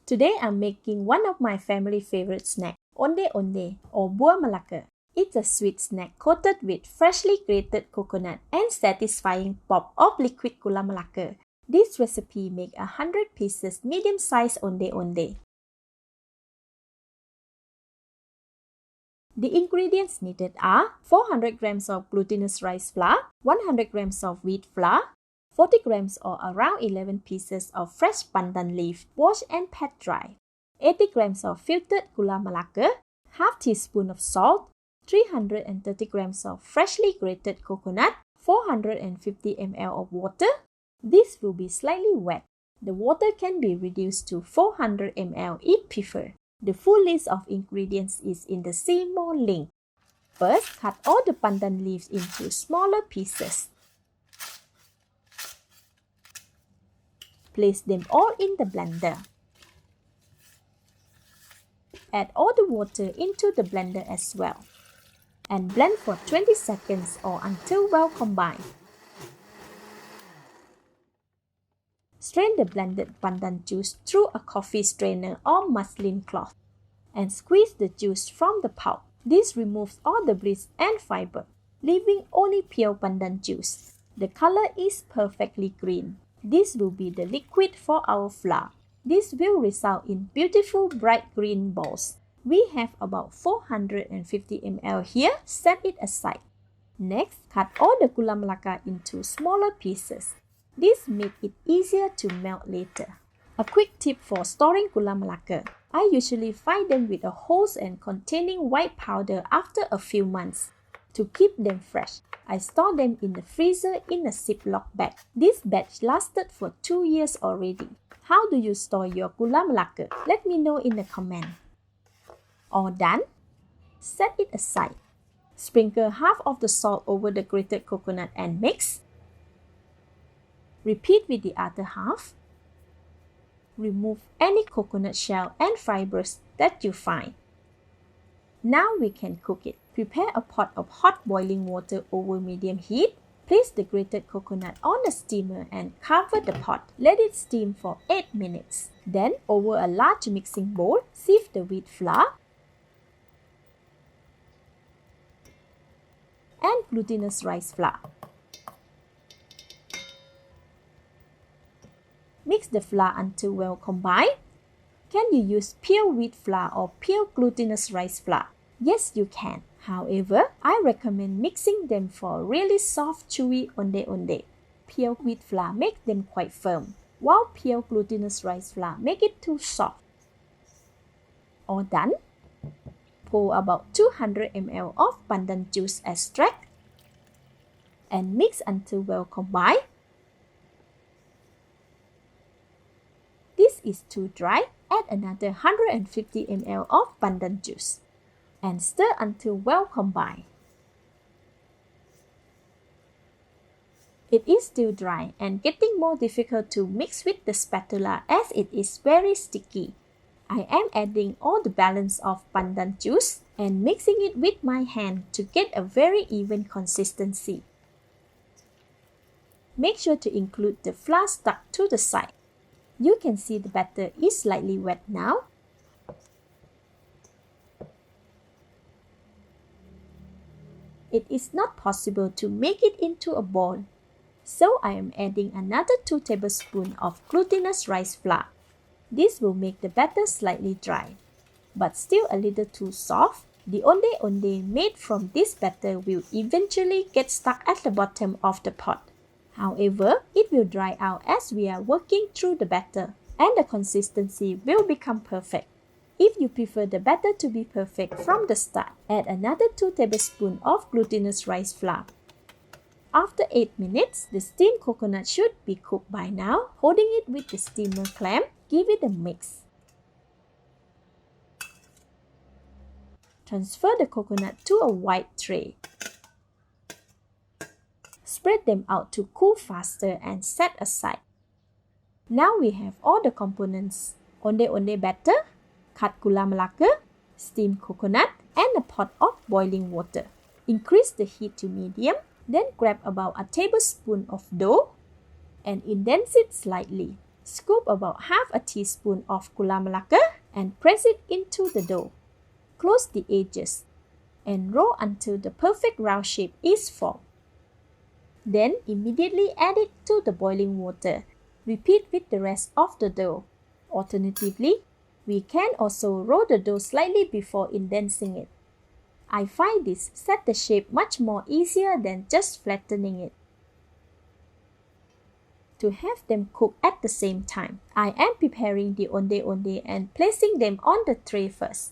Today I'm making one of my family favorite snacks, Onde Onde or Buah Melaka. It's a sweet snack coated with freshly grated coconut and satisfying pop of liquid Gula Melaka. This recipe makes 100 pieces medium-sized Onde Onde. The ingredients needed are 400 grams of glutinous rice flour, 100 grams of wheat flour, 40 grams or around 11 pieces of fresh pandan leaf, washed and pat dry, 80 grams of filtered Gula Melaka, half teaspoon of salt, 330 grams of freshly grated coconut, 450 ml of water. This will be slightly wet. The water can be reduced to 400 ml if preferred. The full list of ingredients is in the See More link. First, cut all the pandan leaves into smaller pieces. Place them all in the blender. Add all the water into the blender as well. And blend for 20 seconds or until well combined. Strain the blended pandan juice through a coffee strainer or muslin cloth and squeeze the juice from the pulp. This removes all the grit and fiber, leaving only pure pandan juice. The color is perfectly green. This will be the liquid for our flour. This will result in beautiful bright green balls. We have about 450 ml here. Set it aside. Next, cut all the Gula Melaka into smaller pieces. This makes it easier to melt later. A quick tip for storing Gula Melaka. I usually find them with a hose and containing white powder after a few months. To keep them fresh, I store them in the freezer in a Ziploc bag. This batch lasted for 2 years already. How do you store your Gula Melaka? Let me know in the comment. All done? Set it aside. Sprinkle half of the salt over the grated coconut and mix. Repeat with the other half. Remove any coconut shell and fibers that you find. Now we can cook it. Prepare a pot of hot boiling water over medium heat. Place the grated coconut on a steamer and cover the pot. Let it steam for 8 minutes. Then, over a large mixing bowl, sieve the wheat flour and glutinous rice flour. Mix the flour until well combined. Can you use pure wheat flour or pure glutinous rice flour? Yes, you can. However, I recommend mixing them for a really soft, chewy Onde Onde. Pure wheat flour makes them quite firm, while pure glutinous rice flour make it too soft. All done? Pour about 200 ml of pandan juice extract and mix until well combined. This is too dry. Add another 150 ml of pandan juice and stir until well combined. It is still dry and getting more difficult to mix with the spatula as it is very sticky. I am adding all the balance of pandan juice and mixing it with my hand to get a very even consistency. Make sure to include the flour stuck to the side. You can see the batter is slightly wet now. It is not possible to make it into a ball, so I am adding another 2 tablespoons of glutinous rice flour. This will make the batter slightly dry, but still a little too soft. The Onde Onde made from this batter will eventually get stuck at the bottom of the pot. However, it will dry out as we are working through the batter, and the consistency will become perfect. If you prefer the batter to be perfect from the start, add another 2 tablespoons of glutinous rice flour. After 8 minutes, the steamed coconut should be cooked by now. Holding it with the steamer clamp, give it a mix. Transfer the coconut to a white tray. Spread them out to cool faster and set aside. Now we have all the components: Onde Onde batter, cut Gula Melaka, steamed coconut, and a pot of boiling water. Increase the heat to medium, then grab about a tablespoon of dough and indent it slightly. Scoop about half a teaspoon of Gula Melaka and press it into the dough. Close the edges and roll until the perfect round shape is formed. Then immediately add it to the boiling water. Repeat with the rest of the dough. Alternatively, we can also roll the dough slightly before indenting it. I find this set the shape much more easier than just flattening it. To have them cook at the same time, I am preparing the Onde Onde and placing them on the tray first.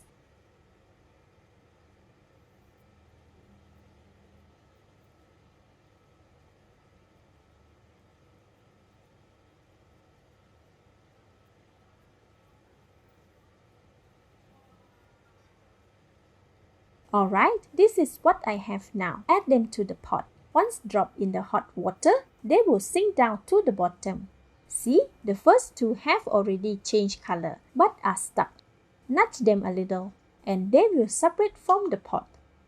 Alright, this is what I have now. Add them to the pot. Once dropped in the hot water, they will sink down to the bottom. See, the first two have already changed color but are stuck. Nudge them a little and they will separate from the pot.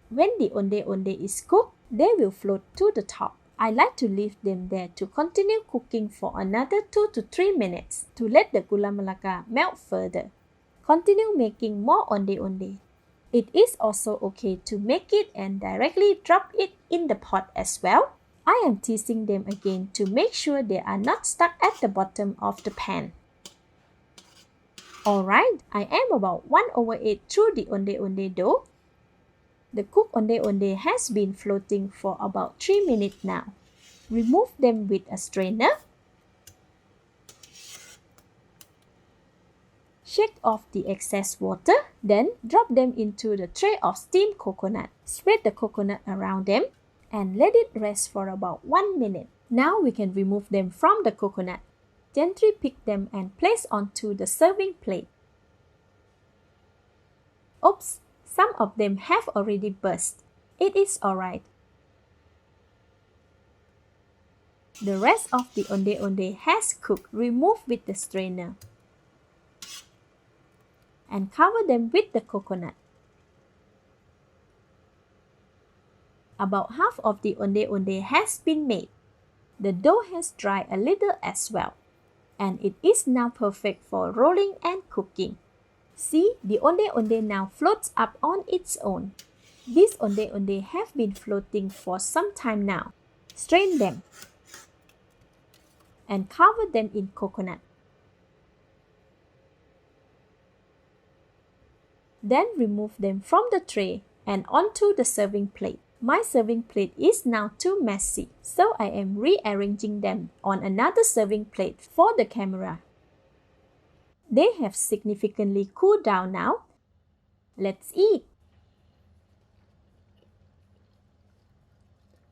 When the Onde Onde is cooked, they will float to the top. I like to leave them there to continue cooking for another 2 to 3 minutes to let the Gula Melaka melt further. Continue making more Onde Onde. It is also okay to make it and directly drop it in the pot as well. I am teasing them again to make sure they are not stuck at the bottom of the pan. Alright, I am about 1/8 through the Onde Onde dough. The cooked Onde Onde has been floating for about 3 minutes now. Remove them with a strainer. Shake off the excess water, then drop them into the tray of steamed coconut. Spread the coconut around them and let it rest for about 1 minute. Now we can remove them from the coconut. Gently pick them and place onto the serving plate. Oops, some of them have already burst. It is alright. The rest of the Onde Onde has cooked. Remove with the strainer and cover them with the coconut. About half of the Onde Onde has been made. The dough has dried a little as well, and it is now perfect for rolling and cooking. See, the Onde Onde now floats up on its own. These Onde Onde have been floating for some time now. Strain them and cover them in coconut. Then remove them from the tray and onto the serving plate. My serving plate is now too messy, so I am rearranging them on another serving plate for the camera. They have significantly cooled down now. Let's eat!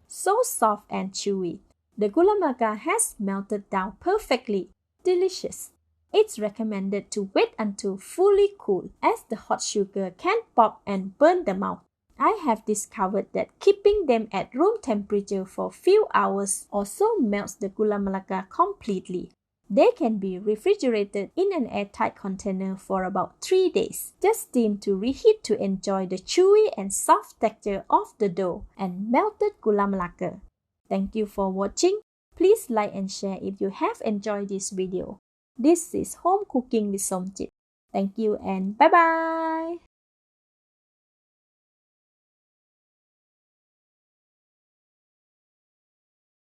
So soft and chewy. The Gula Melaka has melted down perfectly. Delicious! It's recommended to wait until fully cool, as the hot sugar can pop and burn the mouth. I have discovered that keeping them at room temperature for a few hours also melts the Gula Melaka completely. They can be refrigerated in an airtight container for about 3 days. Just steam to reheat to enjoy the chewy and soft texture of the dough and melted Gula Melaka. Thank you for watching. Please like and share if you have enjoyed this video. This is Home Cooking with Somjit. Thank you and bye-bye!